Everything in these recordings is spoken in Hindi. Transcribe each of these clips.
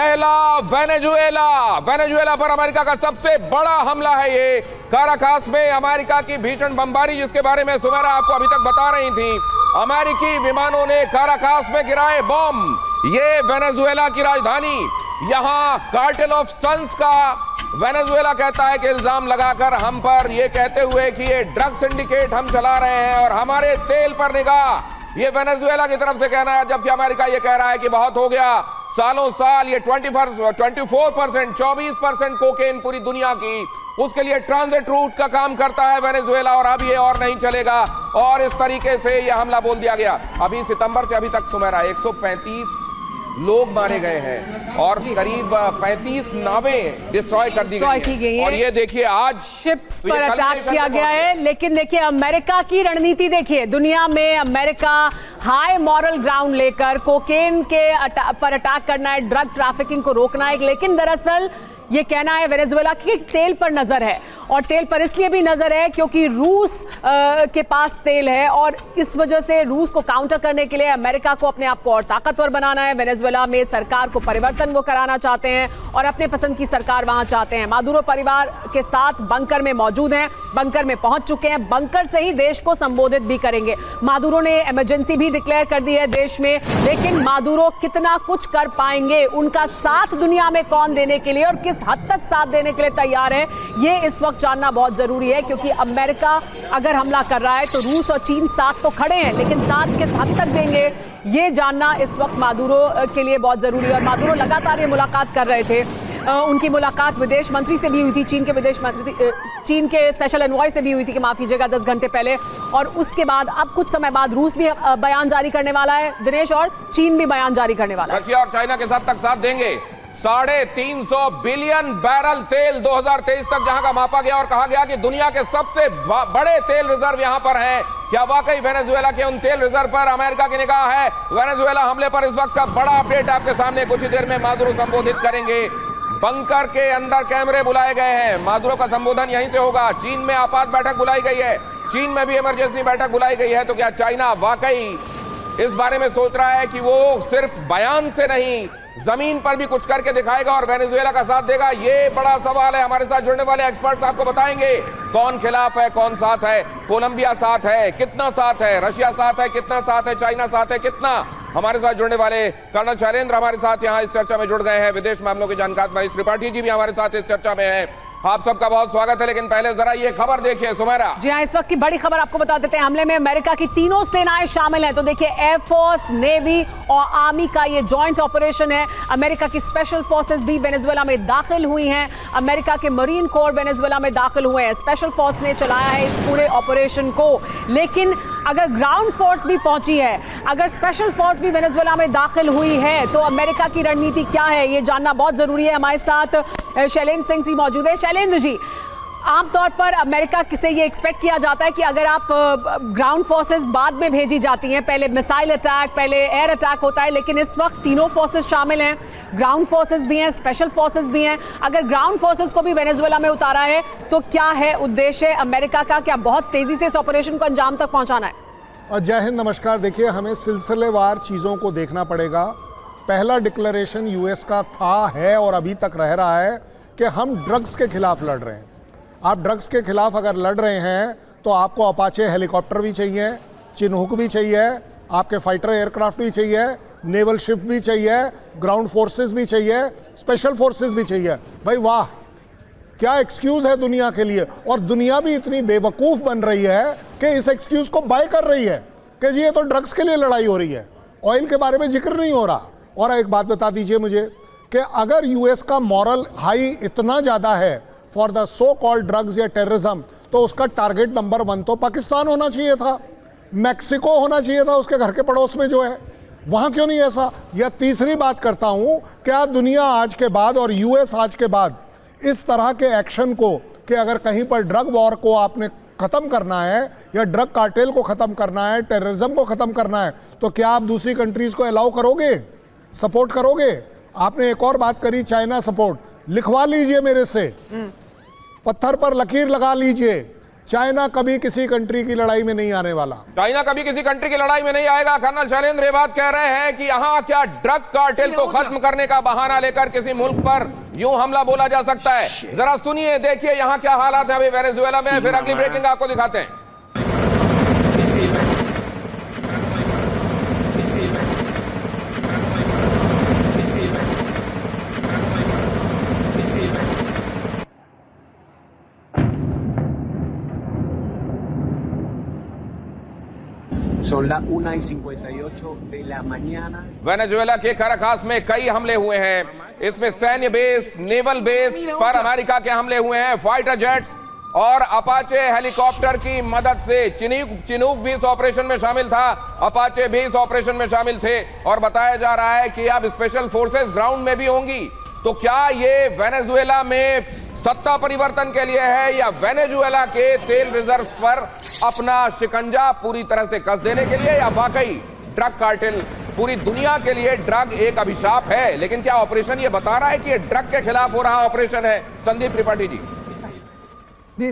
पहला वेनेजुएला पर अमेरिका का सबसे बड़ा हमला है ये। काराकास में अमेरिका की भीषण बमबारी, जिसके बारे में सुमेरा आपको अभी तक बता रही थी। अमेरिकी विमानों ने काराकास में गिराए बम। ये वेनेजुएला की राजधानी, यहां कार्टेल ऑफ सन्स का वेनेजुएला कहता है कि इल्जाम लगाकर हम पर, ये कहते हुए कि ये ड्रग सिंडिकेट हम चला रहे हैं और हमारे तेल पर निगाह, ये वेनेजुएला की तरफ से कहना है। जबकि अमेरिका ये कह रहा है कि बहुत हो गया, सालों साल ये 24% कोकेन पूरी दुनिया की, उसके लिए ट्रांजिट रूट का काम करता है वेनेजुएला, और अब ये और नहीं चलेगा। और इस तरीके से ये हमला बोल दिया गया। अभी सितंबर से अभी तक सुमेरा 135 लोग मारे गए हैं और करीब 35 नावें डिस्ट्रॉय कर दी गई हैं। और ये देखिए आज शिप्स पर अटैक किया गया है। लेकिन देखिए अमेरिका की रणनीति देखिए, दुनिया में अमेरिका हाई मॉरल ग्राउंड लेकर कोकेन के पर अटैक करना है, ड्रग ट्रैफिकिंग को रोकना है। लेकिन दरअसल ये कहना है वेनेजुएला की तेल पर नजर है, और तेल पर इसलिए भी नजर है क्योंकि रूस के पास तेल है, और इस वजह से रूस को काउंटर करने के लिए अमेरिका को अपने आप को और ताकतवर बनाना है। वेनेजुएला में सरकार को परिवर्तन वो कराना चाहते हैं और अपने पसंद की सरकार वहां चाहते हैं। मादुरो परिवार के साथ बंकर में मौजूद हैं, बंकर में पहुंच चुके हैं, बंकर से ही देश को संबोधित भी करेंगे। मादुरो ने इमरजेंसी भी डिक्लेयर कर दी है देश में, लेकिन मादुरो कितना कुछ कर पाएंगे, उनका साथ दुनिया में कौन देने के लिए और किस हद तक साथ देने के लिए तैयार है, ये इस वक्त जानना बहुत जरूरी है। क्योंकि अमेरिका अगर हमला कर रहा है तो रूस और चीन साथ तो खड़े हैं, लेकिन साथ किस हद तक देंगे, ये जानना इस वक्त मादुरो के लिए बहुत जरूरी है। और मादुरो लगातार ये मुलाकात कर रहे थे। उनकी मुलाकात विदेश मंत्री से भी हुई थी, चीन के विदेश मंत्री, चीन के स्पेशल एनवॉय से भी हुई थी, कि माफ कीजिएगा 10 घंटे पहले। और उसके बाद अब कुछ समय बाद रूस भी बयान जारी करने वाला है दिनेश, और चीन भी बयान जारी करने वाला है। रशिया और चाइना के साथ देंगे। 350 बिलियन बैरल तेल 2023 तक जहां का मापा गया, और कहा गया कि दुनिया के सबसे बड़े तेल रिजर्व यहां पर हैं। क्या वाकई वेनेजुएला के उन तेल रिजर्व पर अमेरिका की निगाह है? वेनेजुएला हमले पर इस वक्त का बड़ा अपडेट आपके सामने, कुछ ही देर में मादुरो संबोधित करेंगे। बंकर के अंदर कैमरे बुलाए गए हैं, मादुरो का संबोधन यहीं से होगा। चीन में आपात बैठक बुलाई गई है, चीन में भी इमरजेंसी बैठक बुलाई गई है। तो क्या चाइना वाकई इस बारे में सोच रहा है कि वो सिर्फ बयान से नहीं, जमीन पर भी कुछ करके दिखाएगा और वेनेजुएला का साथ देगा? ये बड़ा सवाल है। हमारे साथ जुड़ने वाले एक्सपर्ट्स आपको बताएंगे कौन खिलाफ है, कौन साथ है। कोलंबिया साथ है, कितना साथ है? रशिया साथ है, कितना साथ है? चाइना साथ है, कितना? हमारे साथ जुड़ने वाले कर्नल शैलेंद्र हमारे साथ यहाँ इस चर्चा में जुड़ गए हैं। विदेश मामलों के जानकार मनीष त्रिपाठी जी भी हमारे साथ इस चर्चा में हैं। आप सबका बहुत स्वागत है। लेकिन पहले जरा ये खबर देखिए सुमेरा। जी हाँ, इस वक्त की बड़ी खबर आपको बता देते हैं। हमले में अमेरिका की तीनों सेनाएं शामिल हैं। तो देखिए, एयरफोर्स, नेवी और आर्मी का ये जॉइंट ऑपरेशन है। अमेरिका की स्पेशल फोर्सेस भी वेनेजुएला में दाखिल हुई हैं। अमेरिका के मरीन कोर वेनेजुएला में दाखिल हुए हैं। स्पेशल फोर्स ने चलाया है इस पूरे ऑपरेशन को। लेकिन अगर ग्राउंड फोर्स भी पहुंची है, अगर स्पेशल फोर्स भी वेनेजुएला में दाखिल हुई है, तो अमेरिका की रणनीति क्या है, ये जानना बहुत जरूरी है। हमारे साथ शैलेंद्र सिंह जी मौजूद है। शैलेंद्र जी, आमतौर पर अमेरिका से ये एक्सपेक्ट किया जाता है कि अगर आप ग्राउंड फोर्सेस बाद में भेजी जाती हैं, पहले मिसाइल अटैक, पहले एयर अटैक होता है, लेकिन इस वक्त तीनों फोर्सेस शामिल हैं, ग्राउंड फोर्सेस भी हैं, स्पेशल फोर्सेस भी हैं। अगर ग्राउंड फोर्सेस को भी वेनेजुएला में उतारा है तो क्या है उद्देश्य अमेरिका का? क्या बहुत तेजी से इस ऑपरेशन को अंजाम तक पहुंचाना है? जय हिंद, नमस्कार। देखिए, हमें सिलसिलेवार चीज़ों को देखना पड़ेगा। पहला डिक्लेरेशन यूएस का था, है और अभी तक रह रहा है कि हम ड्रग्स के खिलाफ लड़ रहे हैं। आप ड्रग्स के खिलाफ अगर लड़ रहे हैं तो आपको अपाचे हेलीकॉप्टर भी चाहिए, चिनहुक भी चाहिए, आपके फाइटर एयरक्राफ्ट भी चाहिए, नेवल शिप भी चाहिए, ग्राउंड फोर्सेस भी चाहिए, स्पेशल फोर्सेस भी चाहिए। भाई वाह, क्या एक्सक्यूज़ है दुनिया के लिए। और दुनिया भी इतनी बेवकूफ़ बन रही है कि इस एक्सक्यूज़ को बाय कर रही है कि जी ये तो ड्रग्स के लिए लड़ाई हो रही है, ऑयल के बारे में जिक्र नहीं हो रहा। और एक बात बता दीजिए मुझे कि अगर यूएस का मॉरल हाई इतना ज़्यादा है for the so called drugs या टेररिज्म, तो उसका टारगेट नंबर 1 तो पाकिस्तान होना चाहिए था, मैक्सिको होना चाहिए था, उसके घर के पड़ोस में जो है। वहाँ क्यों नहीं ऐसा? या तीसरी बात करता हूँ, क्या दुनिया आज के बाद और यूएस आज के बाद इस तरह के एक्शन को, कि अगर कहीं पर ड्रग वॉर को आपने ख़त्म करना है या ड्रग कार्टेल को ख़त्म करना है, टेररिज्म को ख़त्म करना है, तो क्या आप दूसरी कंट्रीज़ को अलाउ करोगे, सपोर्ट करोगे? आपने एक और बात करी, चाइना सपोर्ट। लिखवा लीजिए मेरे से, पत्थर पर लकीर लगा लीजिए। चाइना कभी किसी कंट्री की लड़ाई में नहीं आने वाला। चाइना कभी किसी कंट्री की लड़ाई में नहीं आएगा। कर्नल शैलेंद्र ये बात कह रहे हैं कि यहाँ क्या ड्रग कार्टेल को खत्म करने का बहाना लेकर किसी मुल्क पर यूं हमला बोला जा सकता है? जरा सुनिए, देखिए यहाँ क्या हालात है अभी वेनेजुएला में, फिर अगली ब्रेकिंग आपको दिखाते हैं। Son las 1:58 de la mañana. Venezuela के काराकास में कई हमले हुए हैं। इसमें सैन्य बेस, नेवल बेस पर अमेरिका के हमले हुए हैं। फाइटर जेट्स और अपाचे हेलीकॉप्टर की मदद से चिनूक भी इस ऑपरेशन में शामिल था, अपाचे भी इस ऑपरेशन में शामिल थे और बताया जा रहा है कि अब स्पेशल फोर्सेस ग्राउंड में भी होंगी। तो क्या ये वेनेजुएला में सत्ता परिवर्तन के लिए है या वेनेजुएला के तेल रिजर्व पर अपना शिकंजा पूरी तरह से कस देने के लिए, या वाकई ड्रग कार्टेल पूरी दुनिया के लिए ड्रग एक अभिशाप है? लेकिन क्या ऑपरेशन ये बता रहा है कि ये ड्रग के खिलाफ हो रहा ऑपरेशन है? संदीप त्रिपाठी जी।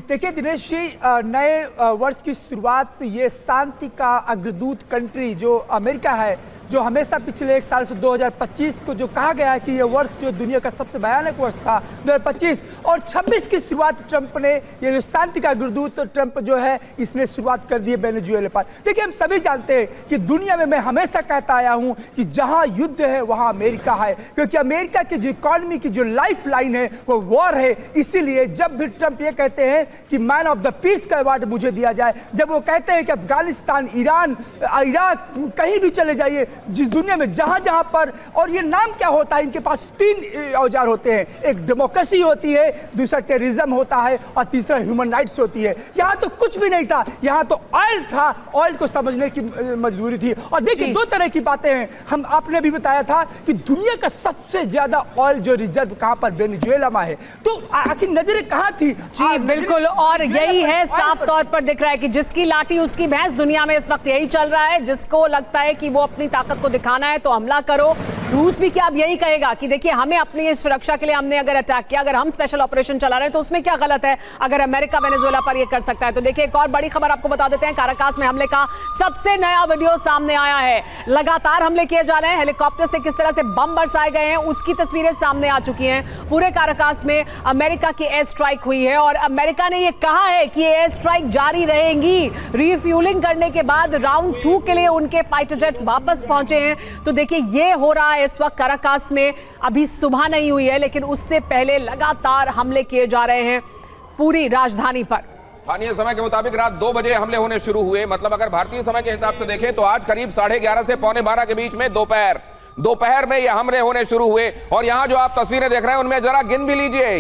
देखिए दिनेश जी, नए वर्ष की शुरुआत ये शांति का अग्रदूत कंट्री जो अमेरिका है, जो हमेशा पिछले एक साल से 2025 को जो कहा गया है कि ये वर्ष जो दुनिया का सबसे भयानक वर्ष था 2025, और 26 की शुरुआत ट्रंप ने, ये जो शांति का अग्रदूत ट्रंप जो है इसने शुरुआत कर दी है वेनेजुएला पर। देखिए हम सभी जानते हैं कि दुनिया में मैं हमेशा कहता आया हूं कि जहां युद्ध है वहां अमेरिका है, क्योंकि अमेरिका की जो इकॉनमी की जो लाइफ लाइन है वो वॉर है। इसीलिए जब भी ट्रंप ये कहते हैं कि मैन ऑफ द पीस का अवार्ड मुझे दिया जाए, जब वो कहते हैं कि अफगानिस्तान, ईरान, इराक, कहीं भी चले जाइए जिस दुनिया में जहां जहां पर, और ये नाम क्या होता है, इनके पास 3 औजार होते हैं, एक डेमोक्रेसी होती है, दूसरा टेररिज्म होता है और तीसरा ह्यूमन राइट्स होती है। यहां तो कुछ भी नहीं था, यहां तो ऑयल था, ऑयल को समझने की मजबूरी थी। और देखिए 2 तरह की बातें हैं, हम आपने भी बताया था कि दुनिया का सबसे ज्यादा ऑयल जो रिजर्व कहां पर, वेनेजुएला में है। तो आखिर नजरें कहां थी? जी बिल्कुल, और यही है, साफ तौर पर दिख रहा है कि जिसकी लाठी उसकी भैंस। दुनिया में इस वक्त यही चल रहा है, जिसको लगता है कि वो अपनी ताकत को दिखाना है तो हमला करो। रूस भी क्या अब यही कहेगा कि देखिए हमें अपनी सुरक्षा के लिए हमने अगर अटैक किया, अगर हम स्पेशल ऑपरेशन चला रहे हैं तो उसमें क्या गलत है अगर अमेरिका वेनेजुएला पर ये कर सकता है? तो देखिए एक और बड़ी खबर आपको बता देते हैं, काराकास में हमले का सबसे नया वीडियो सामने आया है। लगातार हमले किए जा रहे हैं, हेलीकॉप्टर से किस तरह से बम बरसाए गए हैं उसकी तस्वीरें सामने आ चुकी हैं। पूरे काराकास में अमेरिका की एयर स्ट्राइक हुई है और अमेरिका ने यह कहा है कि एयर स्ट्राइक जारी रहेंगी। रिफ्यूलिंग करने के बाद राउंड 2 के लिए उनके फाइटर जेट्स वापस पहुंचे हैं। तो देखिए ये हो रहा है इस वक्त काराकास में। अभी सुबह नहीं हुई है लेकिन उससे पहले लगातार हमले किए जा रहे हैं पूरी राजधानी पर। स्थानीय समय के मुताबिक रात 2 बजे हमले होने शुरू हुए। मतलब अगर भारतीय समय के हिसाब से देखें तो आज करीब 11:30 से 11:45 के बीच में दोपहर में ये हमले होने शुरू हुए। और यहां जो आप तस्वीरें देख रहे हैं उनमें जरा गिन भी लीजिए,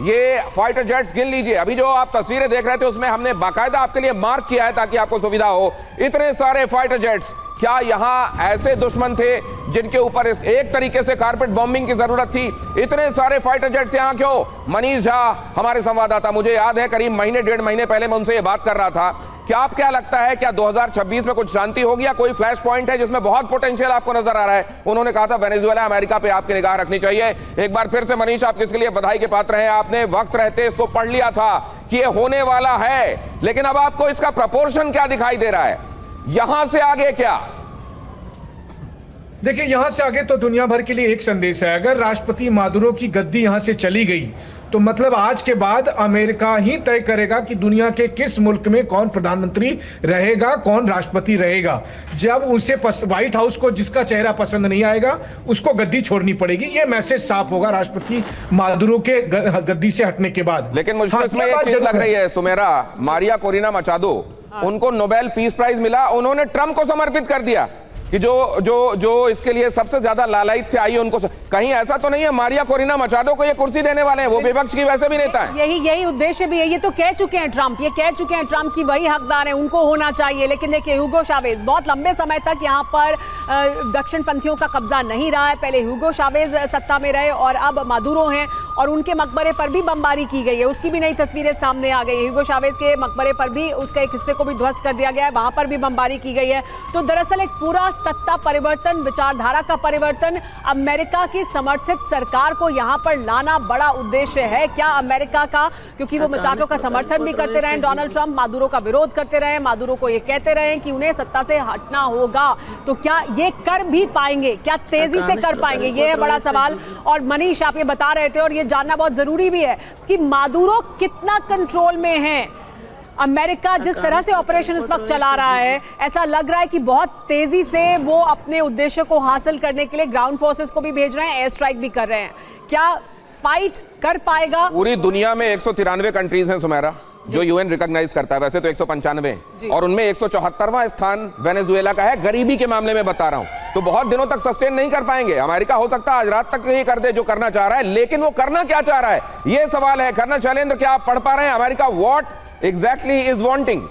ये फाइटर जेट्स गिन लीजिए। अभी जो आप तस्वीरें देख रहे थे उसमें हमने बाकायदा आपके लिए मार्क किया है ताकि आपको सुविधा हो। इतने सारे फाइटर जेट्स, क्या यहां ऐसे दुश्मन थे जिनके ऊपर एक तरीके से कारपेट बॉम्बिंग की जरूरत थी? इतने सारे फाइटर जेट्स यहां क्यों? मनीष झा हमारे संवाददाता, मुझे याद है करीब महीने 1.5 महीने पहले मैं उनसे ये बात कर रहा था। क्या लगता है, क्या 2026 में कुछ शांति होगी या कोई फ्लैश पॉइंट है जिसमें बहुत पोटेंशियल आपको नजर आ रहा है? उन्होंने कहा था वेनेजुएला अमेरिका पे आपकी निगाह रखनी चाहिए। एक बार फिर से मनीष, आप किसके लिए बधाई के पात्र हैं? आपने वक्त रहते इसको पढ़ लिया था कि ये होने वाला है, लेकिन अब आपको इसका प्रपोर्शन क्या दिखाई दे रहा है? यहां से आगे क्या? देखिए यहां से आगे तो दुनिया भर के लिए एक संदेश है। अगर राष्ट्रपति मादुरो की गद्दी यहां से चली गई तो मतलब आज के बाद अमेरिका ही तय करेगा कि दुनिया के किस मुल्क में कौन प्रधानमंत्री रहेगा, कौन राष्ट्रपति रहेगा। जब उसे व्हाइट हाउस को जिसका चेहरा पसंद नहीं आएगा उसको गद्दी छोड़नी पड़ेगी। ये मैसेज साफ होगा राष्ट्रपति मादुरो के गद्दी से हटने के बाद। लेकिन मुझको इसमें एक चीज लग रही है सुमेरा, मारिया कोरिना मचाडो, उनको नोबेल पीस प्राइज मिला, उन्होंने ट्रंप को समर्पित कर दिया कि जो इसके लिए सबसे ज्यादा लालायित थे आइए उनको। कहीं ऐसा तो नहीं है मारिया कोरिना मचाडो को ये कुर्सी देने वाले हैं? वो विपक्ष की वैसे भी नेता है। यही उद्देश्य भी है। ये तो कह चुके हैं ट्रंप, ये कह चुके हैं ट्रंप की वही हकदार है, उनको होना चाहिए। लेकिन देखिए ह्यूगो चावेज बहुत लंबे समय तक यहाँ पर दक्षिण पंथियों का कब्जा नहीं रहा है। पहले ह्यूगो चावेज सत्ता में रहे और अब मादुरो हैं और उनके मकबरे पर भी बमबारी की गई है, उसकी भी नई तस्वीरें सामने आ गई है। ह्यूगो चावेज के मकबरे पर भी उसके एक हिस्से को भी ध्वस्त कर दिया गया है, वहां पर भी बमबारी की गई है। तो दरअसल एक पूरा सत्ता परिवर्तन, विचारधारा का परिवर्तन, अमेरिका की समर्थित सरकार को यहां पर लाना बड़ा उद्देश्य है क्या अमेरिका का? क्योंकि वो मचाटो का समर्थन भी करते रहे डोनाल्ड ट्रंप, मादुरो का विरोध करते रहे, मादुरो को ये कहते रहे कि उन्हें सत्ता से हटना होगा। तो क्या ये कर भी पाएंगे? क्या तेजी से कर पाएंगे? ये है बड़ा सवाल। और मनीष, आप ये बता रहे थे और ये जानना बहुत जरूरी भी है कि मादुरो कितना कंट्रोल में है। अमेरिका जिस तरह से ऑपरेशन इस वक्त चला रहा है, ऐसा लग रहा है कि बहुत तेजी से वो अपने उद्देश्य को हासिल करने के लिए ग्राउंड फोर्सेस को भी भेज रहे हैं, एयर स्ट्राइक भी कर रहे हैं। क्या फाइट कर पाएगा? पूरी दुनिया में 193 कंट्रीज हैं सुमेरा जो यूएन रिकॉग्नाइज करता है, वैसे तो 195, और उनमें 174वां स्थान वेनेजुएला का है। गरीबी के मामले में बता रहा हूं, तो बहुत दिनों तक सस्टेन नहीं कर पाएंगे। अमेरिका हो सकता है आज रात तक ही कर दे जो करना चाह रहा है, लेकिन वो करना क्या चाह रहा है ये सवाल है। कर्नल शैलेंद्र, क्या आप पढ़ पा रहे हैं America what exactly is wanting?